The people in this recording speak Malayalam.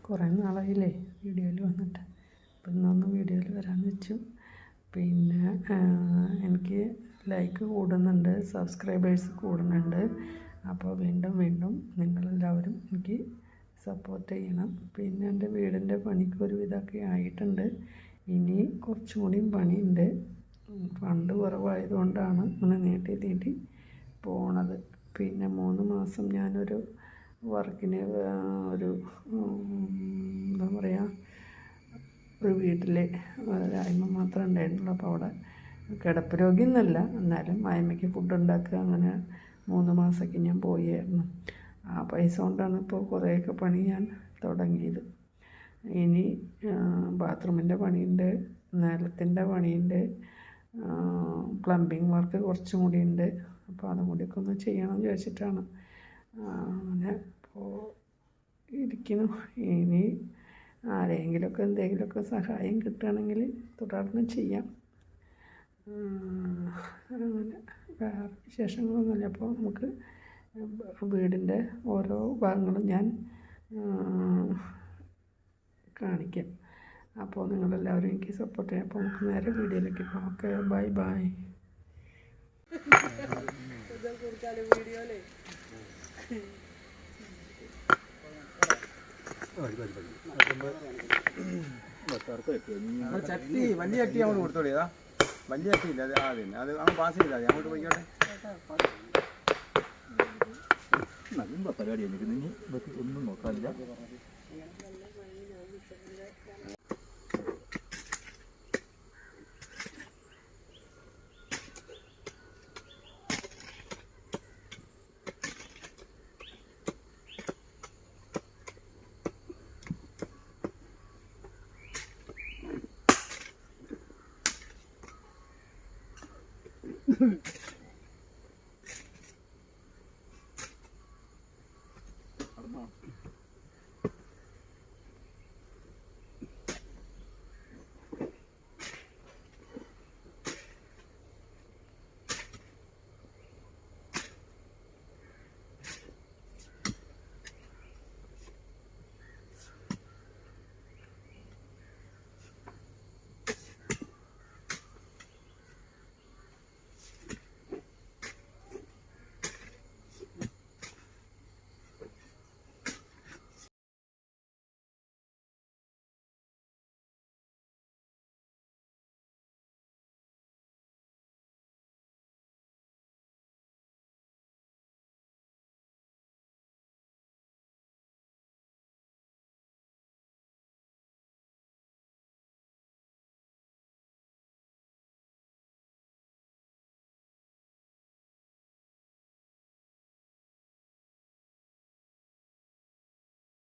കുറേ നാളായില്ലേ വീഡിയോയിൽ വന്നിട്ട്. അപ്പം ഇന്നൊന്ന് വീഡിയോയിൽ വരാമെന്ന് വെച്ചു. പിന്നെ എനിക്ക് ലൈക്ക് കൂടുന്നുണ്ട്, സബ്സ്ക്രൈബേഴ്സ് കൂടുന്നുണ്ട്. അപ്പോൾ വീണ്ടും നിങ്ങളെല്ലാവരും എനിക്ക് സപ്പോർട്ട് ചെയ്യണം. പിന്നെ എൻ്റെ വീടിൻ്റെ പണിക്ക് ഒരുവിധമൊക്കെ ആയിട്ടുണ്ട്. ഇനി കുറച്ചും കൂടിയും പണിയുണ്ട്. ഫണ്ട് കുറവായതുകൊണ്ടാണ് അങ്ങനെ നീട്ടി പോണത്. പിന്നെ 3 മാസം ഞാനൊരു വർക്കിന് എന്താ പറയുക, ഒരു വീട്ടിൽ അയിമ മാത്രമേ ഉണ്ടായിരുന്നുള്ളൂ. അപ്പോൾ അവിടെ കിടപ്പ് രോഗിയൊന്നുമല്ല, എന്നാലും അയമ്മയ്ക്ക് ഫുഡ് ഉണ്ടാക്കുക, അങ്ങനെ 3 മാസമൊക്കെ ഞാൻ പോയായിരുന്നു. ആ പൈസ കൊണ്ടാണ് ഇപ്പോൾ കുറേയൊക്കെ പണി ഞാൻ തുടങ്ങിയത്. ഇനി ബാത്റൂമിൻ്റെ പണിയുണ്ട്, നിലത്തിൻ്റെ പണിയുണ്ട്, പ്ലംബിങ് വർക്ക് കുറച്ചും കൂടി ഉണ്ട്. അപ്പോൾ അതും കൂടിയൊക്കെ ഒന്ന് ചെയ്യണമെന്ന് വിചാരിച്ചിട്ടാണ് അങ്ങനെ ഇപ്പോൾ ഇരിക്കുന്നു. ഇനി ആരെങ്കിലുമൊക്കെ എന്തെങ്കിലുമൊക്കെ സഹായം കിട്ടുകയാണെങ്കിൽ തുടർന്ന് ചെയ്യാം. അങ്ങനെ വേറെ വിശേഷങ്ങളൊന്നുമില്ല. അപ്പോൾ നമുക്ക് വീടിൻ്റെ ഓരോ ഭാഗങ്ങളും ഞാൻ കാണിക്കാം. അപ്പോൾ നിങ്ങളെല്ലാവരും എനിക്ക് സപ്പോർട്ട് ചെയ്യാം. അപ്പോൾ നമുക്ക് നേരെ വീഡിയോയിലേക്ക് പോകാം. Okay, bye. ചട്ടി വലിയ ചട്ടി അങ്ങോട്ട് കൊടുത്തോളിയതാ. വലിയ ചട്ടിയില്ല, അത് അത് അങ്ങ് പാസ് ചെയ്താൽ മതി. അങ്ങോട്ട് പോയിക്കോട്ടെ. നല്ല പരിപാടി എനിക്ക് ഒന്നും നോക്കാനില്ല.